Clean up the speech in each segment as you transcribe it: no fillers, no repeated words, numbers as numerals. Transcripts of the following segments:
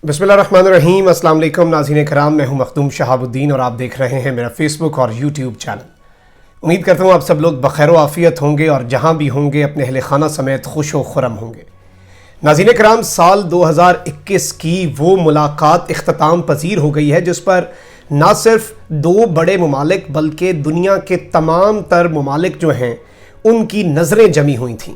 बिस्मिल्लाहिर्रहमानिर्रहीम। अस्सलाम वालेकुम नाज़रीन कराम, मैं हूं मखदूम शहाबुद्दीन और आप देख रहे हैं मेरा फेसबुक और यूट्यूब चैनल। उम्मीद करता हूं आप सब लोग बखैर आफ़ियत होंगे और जहां भी होंगे अपने अहले खाना समेत खुश व खुरम होंगे। नाज़रीन कराम, साल 2021 की वो मुलाकात इख्तिताम पजीर हो गई है जिस पर ना सिर्फ दो बड़े ममालिक बल्कि दुनिया के तमाम तर ममालिक जो हैं उनकी नज़रें जमी हुई थीं।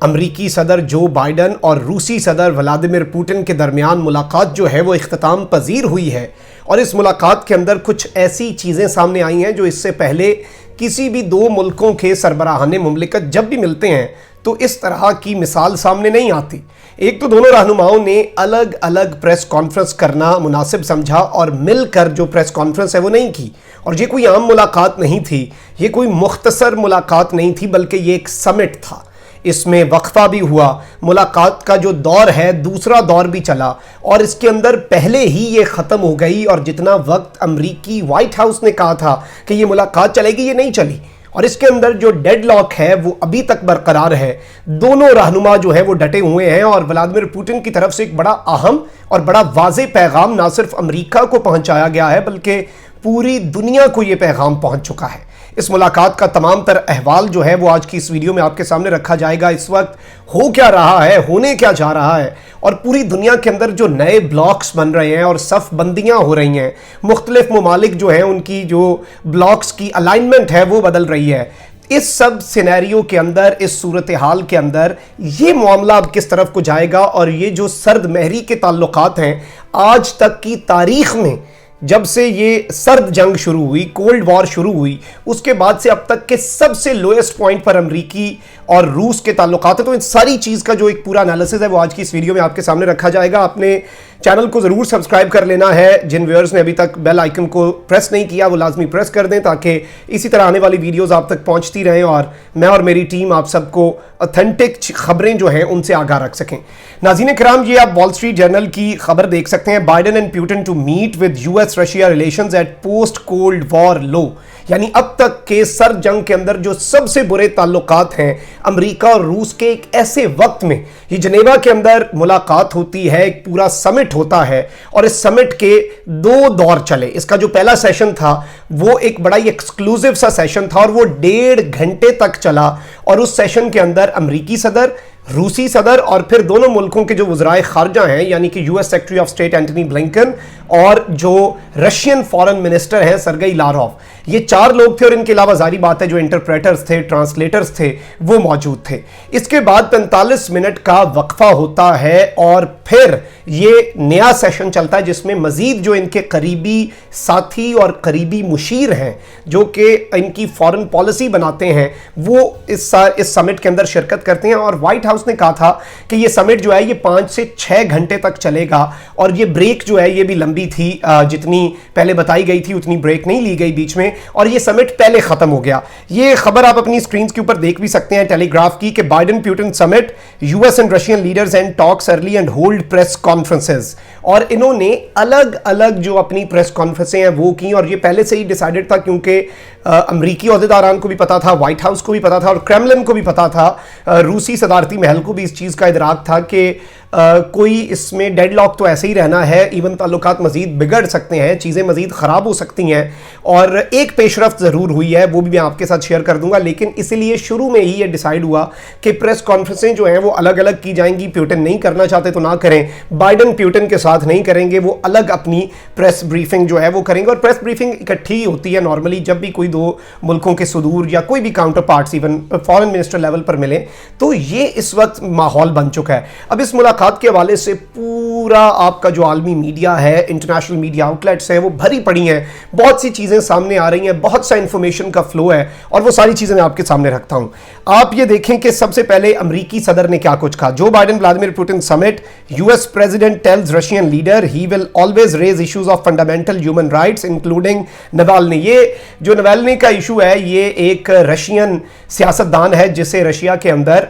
अमरीकी सदर जो बाइडन और रूसी सदर व्लादिमीर पुतिन के दरमियान मुलाकात जो है वो इख्तिताम पजीर हुई है और इस मुलाकात के अंदर कुछ ऐसी चीज़ें सामने आई हैं जो इससे पहले किसी भी दो मुल्कों के सरबराहाने मुमलिकत जब भी मिलते हैं तो इस तरह की मिसाल सामने नहीं आती। एक तो दोनों रहनुमाओं ने अलग अलग प्रेस कॉन्फ्रेंस करना मुनासिब समझा और मिलकर जो प्रेस कॉन्फ्रेंस है वो नहीं की। और ये कोई आम मुलाकात नहीं थी, ये कोई मुख्तसर मुलाकात नहीं थी, बल्कि ये एक समिट था। इसमें वक्फा भी हुआ, मुलाकात का जो दौर है दूसरा दौर भी चला और इसके अंदर पहले ही ये ख़त्म हो गई। और जितना वक्त अमरीकी वाइट हाउस ने कहा था कि ये मुलाकात चलेगी, ये नहीं चली और इसके अंदर जो डेडलॉक है वो अभी तक बरकरार है। दोनों रहनुमा जो है वो डटे हुए हैं और व्लादिमीर पुतिन की तरफ से एक बड़ा अहम और बड़ा वाज़ेह पैगाम ना सिर्फ अमरीका को पहुंचाया गया है बल्कि पूरी दुनिया को ये पैगाम पहुंच चुका है। इस मुलाकात का तमाम तर अहवाल जो है वो आज की इस वीडियो में आपके सामने रखा जाएगा। इस वक्त हो क्या रहा है, होने क्या जा रहा है और पूरी दुनिया के अंदर जो नए ब्लॉक्स बन रहे हैं और सफ बंदियां हो रही हैं, मुख्तलिफ ममालिक जो हैं उनकी जो ब्लॉक्स की अलाइनमेंट है वो बदल रही है। इस सब सिनेरियो के अंदर, इस सूरत हाल के अंदर ये मामला अब किस तरफ को जाएगा और ये जो सर्द महरी के ताल्लुकात हैं आज तक की तारीख में, जब से ये सर्द जंग शुरू हुई, कोल्ड वॉर शुरू हुई, उसके बाद से अब तक के सबसे लोएस्ट पॉइंट पर अमरीकी और रूस के ताल्लुकात है। तो इन सारी चीज़ का जो एक पूरा एनालिसिस है वो आज की इस वीडियो में आपके सामने रखा जाएगा। आपने चैनल को ज़रूर सब्सक्राइब कर लेना है। जिन व्यूअर्स ने अभी तक बेल आइकन को प्रेस नहीं किया वो लाजमी प्रेस कर दें ताकि इसी तरह आने वाली वीडियोज़ आप तक पहुँचती रहें और मैं और मेरी टीम आप सबको ऑथेंटिक खबरें जो हैं उनसे आगाह रख सकें। नाज़रीन कराम, ये आप वॉल स्ट्रीट जर्नल की खबर देख सकते हैं। Biden and Putin to meet with US Russia relations at post cold war low, यानी अब तक के सर्द जंग के अंदर जो सबसे बुरे ताल्लुकात हैं अमेरिका और रूस के, एक ऐसे वक्त में ये जनेवा के अंदर मुलाकात होती है, एक पूरा समिट होता है और इस समिट के दो दौर चले। इसका जो पहला सेशन था वो एक बड़ा ही एक्सक्लूसिव सा सेशन था और वो 1.5 घंटे तक चला और उस सेशन के अंदर अमरीकी सदर, रूसी सदर और फिर दोनों मुल्कों के जो वज़राए खारजा हैं यानी कि US secretary of state Antony Blinken और जो रशियन फॉरेन मिनिस्टर हैं सर्गेई लारोव, ये चार लोग थे और इनके अलावा जारी बात है जो इंटरप्रेटर्स थे, ट्रांसलेटर्स थे, वो मौजूद थे। इसके बाद 45 मिनट का वक्फा होता है और फिर ये नया सेशन चलता है जिसमें मजीद जो इनके करीबी साथी और करीबी मुशीर हैं जो कि इनकी फॉरेन पॉलिसी बनाते हैं वो इस समिट के अंदर शिरकत करते हैं। और व्हाइट हाउस ने कहा था कि ये समिट जो है ये 5 से 6 घंटे तक चलेगा और ये ब्रेक जो है ये भी लंबी थी, जितनी पहले बताई गई थी उतनी ब्रेक नहीं ली गई बीच में और ये समिट पहले खत्म हो गया। ये खबर आप अपनी स्क्रीन के ऊपर देख भी सकते हैं टेलीग्राफ की कि Biden Putin summit, US and Russian leaders and talks early and hold press conferences. और इन्होंने अलग अलग जो अपनी प्रेस कॉन्फ्रेंसें हैं वो की और ये पहले से ही डिसाइडेड था क्योंकि अमरीकी ओहदेदारान को भी पता था, व्हाइट हाउस को भी पता था और क्रेमलिन को भी पता था, रूसी सदारती महल को भी इस चीज़ का इदराक था कि कोई इसमें डेडलॉक तो ऐसे ही रहना है, इवन ताल्लुकात मज़ीद बिगड़ सकते हैं, चीज़ें मज़ीद ख़राब हो सकती हैं। और एक पेशरफ्त ज़रूर हुई है वो भी मैं आपके साथ शेयर कर दूंगा, लेकिन इसीलिए शुरू में ही ये डिसाइड हुआ कि प्रेस कॉन्फ्रेंसें जो हैं वो अलग अलग की जाएंगी। पुतिन नहीं करना चाहते तो ना करें, बाइडन पुतिन के साथ नहीं करेंगे, वो अलग अपनी प्रेस ब्रीफिंग जो है वो करेंगे। और प्रेस ब्रीफिंग इकट्ठी होती है नॉर्मली जब भी कोई दो मुल्कों के सुदूर या कोई भी counter parts even foreign minister level पर मिले। तो ये इस वक्त माहौल बन चुका है। अब इस मुलाकात के हवाले से पूरा आपका जो आलमी मीडिया है, इंटरनेशनल मीडिया आउटलेट्स हैं वो भरी पड़ी हैं, बहुत सी चीज़ें सामने आ रही हैं, बहुत सा इंफॉर्मेशन का फ्लो है और वो सारी चीज़ें मैं आपके सामने रखता हूं। आप ये देखें कि सबसे पहले अमरीकी सदर ने क्या कुछ कहा। Joe Biden Vladimir Putin summit, US president tells Russian leader he will always raise issues of fundamental human rights including Navalny. ये जो नवाल्नी का इशू है ये एक रशियन सियासतदान है जिसे रशिया के अंदर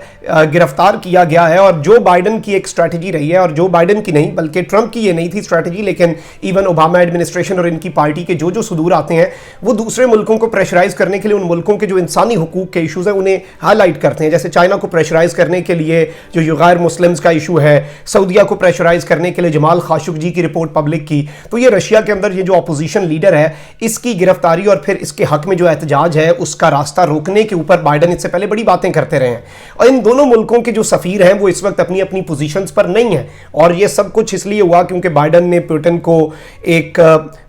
गिरफ्तार किया गया है और जो बाइडन की एक स्ट्रैटेजी रही है, और जो बाइडन की नहीं बल्कि ट्रंप की ये नहीं थी स्ट्रैटेजी, लेकिन इवन ओबामा एडमिनिस्ट्रेशन और इनकी पार्टी के जो सुदूर आते हैं वो दूसरे मुल्कों को प्रेशराइज करने के लिए उन मुल्कों के जो इंसानी हुकूक के इशूज़ हैं उन्हें हाईलाइट करते हैं। जैसे चाइना को प्रेशराइज करने के लिए जो गैर मुस्लिम्स का इशू है, सऊदीया को प्रेशराइज करने के लिए जमाल खाशोगी की रिपोर्ट पब्लिक की, तो ये रशिया के अंदर ये जो अपोजिशन लीडर है इसकी गिरफ्तारी और फिर इसके हक में जो एहतजाज है उसका रास्ता रोकने के ऊपर बाइडन इससे पहले बड़ी बातें करते रहे हैं। और इन दोनों मुल्कों के जो सफीर हैं वो इस वक्त अपनी अपनी पोजीशंस पर नहीं है, और ये सब कुछ इसलिए हुआ क्योंकि बाइडन ने पुतिन को एक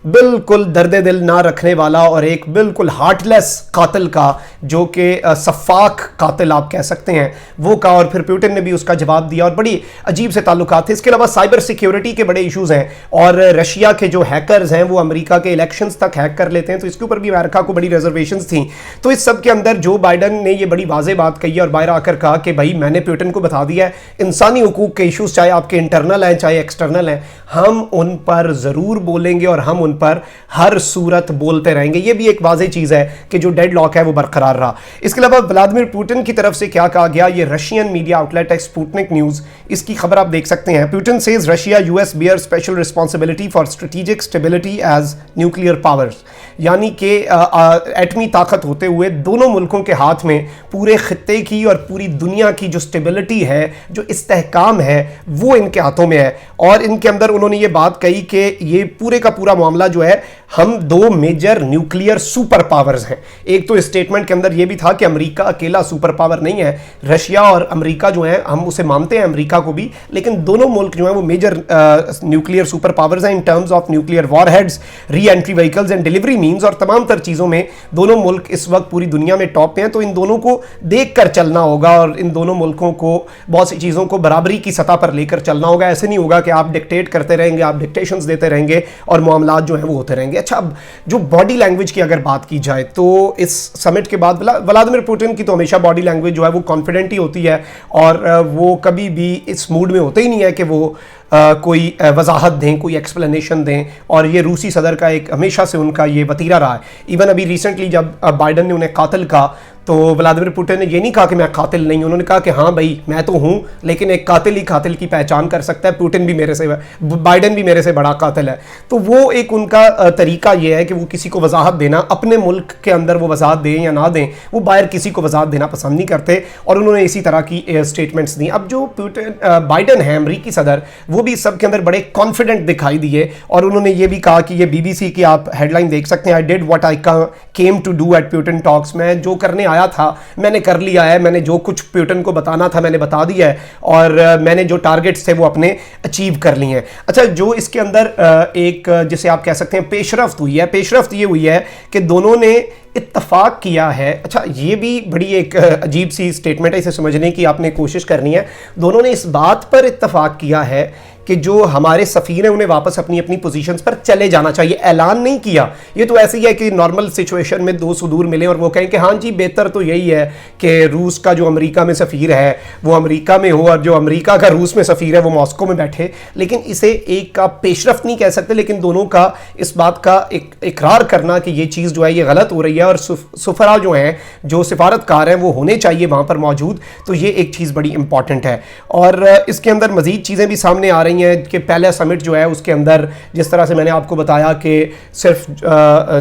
बिल्कुल दर्द दिल ना रखने वाला और एक बिल्कुल हार्टलेस कातिल का, जो कि सफाक कातिल आप कह सकते हैं, वो कहा, और फिर पुतिन ने भी उसका जवाब दिया और बड़ी अजीब से ताल्लुकात थे। इसके अलावा साइबर सिक्योरिटी के बड़े इश्यूज हैं, और रशिया के जो हैकर्स हैं वो अमेरिका के इलेक्शंस तक हैक कर लेते हैं, तो इसके ऊपर भी अमेरिका को बड़ी रिजर्वेशंस थी। तो इस सब के अंदर जो बाइडन ने ये बड़ी वाज़ेह बात कही और बाहर आकर कहा कि भाई मैंने पुतिन को बता दिया है इंसानी हुकूक के इश्यूज चाहे आपके इंटरनल हैं चाहे एक्सटर्नल हैं, हम उन पर ज़रूर बोलेंगे और हम उन पर हर सूरत बोलते रहेंगे। ये भी एक वाज़ेह चीज़ है कि जो डेडलॉक है वो बरकरार रहा। इसके अलावा व्लादिमीर पुतिन की तरफ से क्या कहा गया, ये रशियन मीडिया आउटलेट है स्पुतनिक न्यूज़, इसकी खबर आप देख सकते हैं। Putin says Russia US bear special responsibility for strategic stability as nuclear powers, यानी कि एटमी ताकत होते हुए दोनों मुल्कों के हाथ में पूरे खित्ते की और पूरी दुनिया की जो स्टेबिलिटी है, जो इस्तेहकाम है, वो इनके हाथों में है। और इनके अंदर उन्होंने ये बात कही कि ये पूरे का पूरा मामला जो है, हम दो मेजर न्यूक्लियर सुपर पावर्स हैं। एक तो स्टेटमेंट के अंदर ये भी था कि अमेरिका अकेला सुपर पावर नहीं है, रशिया और अमेरिका जो है हम उसे मानते हैं अमेरिका को भी, लेकिन दोनों मुल्क जो है वो मेजर न्यूक्लियर सुपर पावर्स हैं in terms of nuclear warheads, re entry vehicles and delivery means, और तमाम तर चीज़ों में दोनों मुल्क इस वक्त पूरी दुनिया में टॉप पे हैं। तो इन दोनों को देख कर चलना होगा और इन दोनों मुल्कों को बहुत सी चीज़ों को बराबरी की सतह पर लेकर चलना होगा। ऐसे नहीं होगा कि आप डिक्टेट करते रहेंगे, आप डिक्टेशंस देते रहेंगे और मामलात जो हैं वो होते रहेंगे। अच्छा, अब जो बॉडी लैंग्वेज की अगर बात की जाए तो इस समिट के बाद व्लादिमीर पुतिन की तो हमेशा बॉडी लैंग्वेज जो है वो कॉन्फिडेंट ही होती है, और वो कभी भी इस मूड में होते ही नहीं है कि वो कोई वजाहत दें, कोई एक्सप्लेनेशन दें, और ये रूसी सदर का एक हमेशा से उनका ये वतीरा रहा है। इवन अभी रिसेंटली जब बाइडन ने उन्हें कातिल कहा तो व्लादिमीर पुतिन ने ये नहीं कहा कि मैं कातिल नहीं, उन्होंने कहा कि हाँ भाई मैं तो हूँ, लेकिन एक कातिल ही कातिल की पहचान कर सकता है, पुतिन भी मेरे से, बाइडन भी मेरे से बड़ा कातिल है। तो वो एक उनका तरीका ये है कि वो किसी को वजाहत देना, अपने मुल्क के अंदर वो वजाहत दें या ना दें, वो बाहर किसी को वजाहत देना पसंद नहीं करते, और उन्होंने इसी तरह की स्टेटमेंट्स दी। अब जो बाइडन है अमरीकी सदर, वो भी सब के अंदर बड़े कॉन्फिडेंट दिखाई दिए, और उन्होंने ये भी कहा कि ये BBC की आप हेडलाइन देख सकते हैं, I did what I came to do at Putin talks, मैं जो करने आया था मैंने कर लिया है, मैंने जो कुछ पुतिन को बताना था मैंने बता दिया है, और मैंने जो टारगेट्स थे वो अपने अचीव कर लिए हैं। अच्छा, जो इसके अंदर एक जिसे आप कह सकते हैं पेशरफ्त हुई है, पेशरफ्त ये हुई है कि दोनों ने इत्तफाक किया है। अच्छा, ये भी बड़ी एक अजीब सी स्टेटमेंट है, इसे समझने की आपने कोशिश करनी है। दोनों ने इस बात पर इत्तफाक किया है कि जो हमारे सफ़ीर हैं उन्हें वापस अपनी अपनी पोजीशंस पर चले जाना चाहिए। ऐलान नहीं किया, ये तो ऐसे ही है कि नॉर्मल सिचुएशन में दो सुदूर मिले और वो कहें कि हाँ जी बेहतर तो यही है कि रूस का जो अमेरिका में सफ़ीर है वो अमेरिका में हो और जो अमेरिका का रूस में सफ़ीर है वो मॉस्को में बैठे। लेकिन इसे एक का पेशरफ्त नहीं कह सकते, लेकिन दोनों का इस बात का इकरार करना कि ये चीज़ जो है ये गलत हो रही है और सुफरा जो हैं, जो सिफारतकार हैं वो होने चाहिए वहाँ पर मौजूद, तो ये एक चीज़ बड़ी इंपॉर्टेंट है। और इसके अंदर मज़ीद चीज़ें भी सामने आ रही है कि पहला समिट जो है उसके अंदर जिस तरह से मैंने आपको बताया कि सिर्फ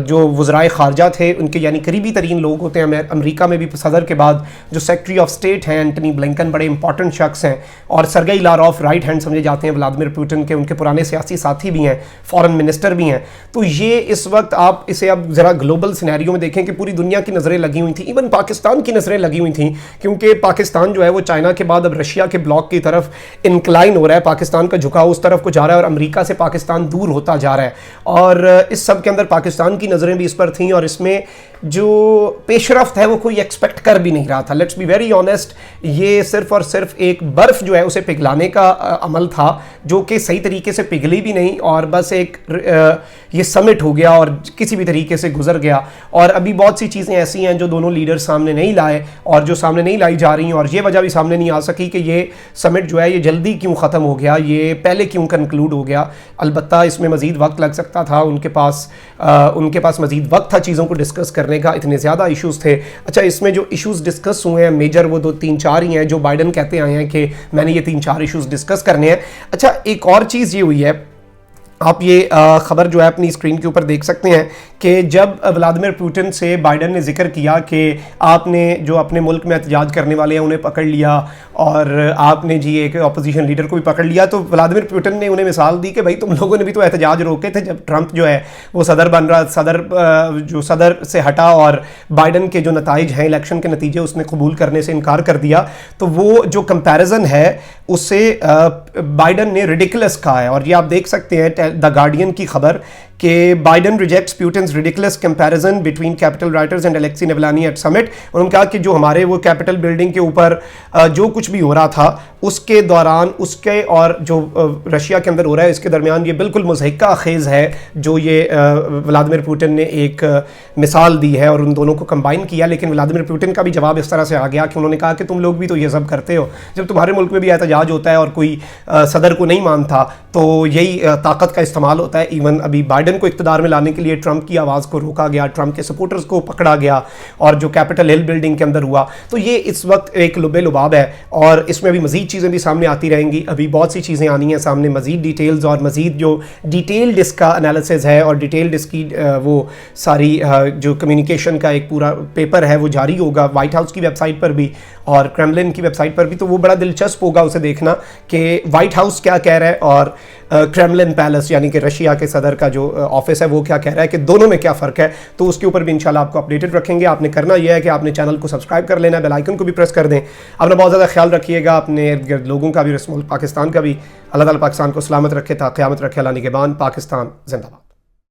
जो वज़राए ख़ारजा थे उनके यानी करीबी तरीन लोग होते हैं अमेरिका में भी, सदर के बाद जो सेक्रेटरी ऑफ स्टेट हैं एंटनी ब्लिंकन बड़े इंपॉर्टेंट शख्स हैं, और सरगई लारोफ राइट हैंड समझे जाते हैं व्लादिमीर पुतिन के, उनके पुराने सियासी साथी भी हैं, फॉरेन मिनिस्टर भी हैं। तो ये इस वक्त आप इसे अब ज़रा ग्लोबल सिनेरियो में देखें कि पूरी दुनिया की नज़रें लगी हुई थी, इवन पाकिस्तान की नज़रें लगी हुई थी, क्योंकि पाकिस्तान जो है वो चाइना के बाद अब रशिया के ब्लॉक की तरफ इंक्लाइन हो रहा है, पाकिस्तान का झुकाव उस तरफ को जा रहा है और अमेरिका से पाकिस्तान दूर होता जा रहा है। और इस सब के अंदर पाकिस्तान की नज़रें भी इस पर थीं और इसमें जो पेशरफ्त है वो कोई एक्सपेक्ट कर भी नहीं रहा था। लेट्स बी वेरी ऑनेस्ट, ये सिर्फ और सिर्फ एक बर्फ़ जो है उसे पिघलाने का अमल था जो कि सही तरीके से पिघली भी नहीं और बस एक ये समिट हो गया और किसी भी तरीके से गुजर गया। और अभी बहुत सी चीज़ें ऐसी हैं जो दोनों लीडर सामने नहीं लाए और जो सामने नहीं लाई जा रही हैं, और ये वजह भी सामने नहीं आ सकी कि ये समिट जो है ये जल्दी क्यों ख़त्म हो गया, ये पहले क्यों कंक्लूड हो गया। अलबत्ता इसमें मज़ीद वक्त लग सकता था, उनके पास मज़ीद वक्त था चीज़ों को डिस्कस करने मैंने कहा इतने ज़्यादा इश्यूज़ थे। अच्छा, इसमें जो इश्यूज़ डिस्कस हुए हैं मेजर वो 2-3-4 ही हैं जो बाइडन कहते आए हैं कि मैंने ये 3-4 इश्यूज़ डिस्कस करने हैं। अच्छा, एक और चीज़ ये हुई है, आप ये ख़बर जो है अपनी स्क्रीन के ऊपर देख सकते हैं कि जब व्लादिमीर पुतिन से बाइडन ने जिक्र किया कि आपने जो अपने मुल्क में एहतजाज करने वाले हैं उन्हें पकड़ लिया और आपने जी एक अपोजिशन लीडर को भी पकड़ लिया, तो व्लादिमीर पुतिन ने उन्हें मिसाल दी कि भाई तुम लोगों ने भी तो एहतजाज रोके थे जब ट्रंप जो है वो सदर बन रहा, सदर से हटा और बाइडन के जो नताइज हैं इलेक्शन के नतीजे उसने कबूल करने से इनकार कर दिया। तो वो जो कंपैरिजन है उससे बाइडन ने रिडिकुलस कहा है। और ये आप देख सकते हैं द गार्डियन की खबर कि Biden rejects Putin's ridiculous comparison between Capitol rioters and Alexei Navalny at summit. उन्होंने कहा कि जो हमारे वो कैपिटल बिल्डिंग के ऊपर जो कुछ भी हो रहा था उसके दौरान उसके और जो रशिया के अंदर हो रहा है इसके दरमियान ये बिल्कुल मुज़हिका खेज़ है जो ये व्लादिमीर पुतिन ने एक मिसाल दी है और उन दोनों को कंबाइन किया। लेकिन व्लादिमीर पुतिन का भी जवाब इस तरह से आ गया कि उन्होंने कहा कि तुम लोग भी तो ये सब करते हो, जब तुम्हारे मुल्क में भी एहतजाज होता है और कोई सदर को नहीं मानता तो यही ताकत का इस्तेमाल होता है। इवन अभी बाइडन को इक़्तिदार में लाने के लिए ट्रंप की आवाज़ को रोका गया, ट्रंप के सपोर्टर्स को पकड़ा गया और जो कैपिटल हिल बिल्डिंग के अंदर हुआ, तो ये इस वक्त एक लुबे लुबाब है और इसमें अभी मज़ीद चीज़ें भी सामने आती रहेंगी। अभी बहुत सी चीज़ें आनी हैं सामने, मज़ीद डिटेल्स और मज़ीद जो डिटेल्ड इसका एनालिसिस है और डिटेल्ड इसकी वो सारी जो कम्युनिकेशन का एक पूरा पेपर है वो जारी होगा वाइट हाउस की वेबसाइट पर भी और क्रेमलिन की वेबसाइट पर भी। तो वो बड़ा दिलचस्प होगा उसे देखना कि वाइट हाउस क्या कह रहा है और क्रेमलिन पैलेस यानी कि रशिया के सदर का जो ऑफिस है वो क्या कह रहा है, कि दोनों में क्या फ़र्क है। तो उसके ऊपर भी इंशाल्लाह आपको अपडेटेड रखेंगे। आपने करना यह है कि आपने चैनल को सब्सक्राइब कर लेना, बेल आइकन को भी प्रेस कर दें। अपना बहुत ज़्यादा ख्याल रखिएगा, अपने इर्द गिर्द लोगों का भी, पाकिस्तान का भी। अल्लाह ताला पाकिस्तान को सलामत रखे, ता क़यामत रखे। अल्लाह निगहबान। पाकिस्तान जिंदाबाद।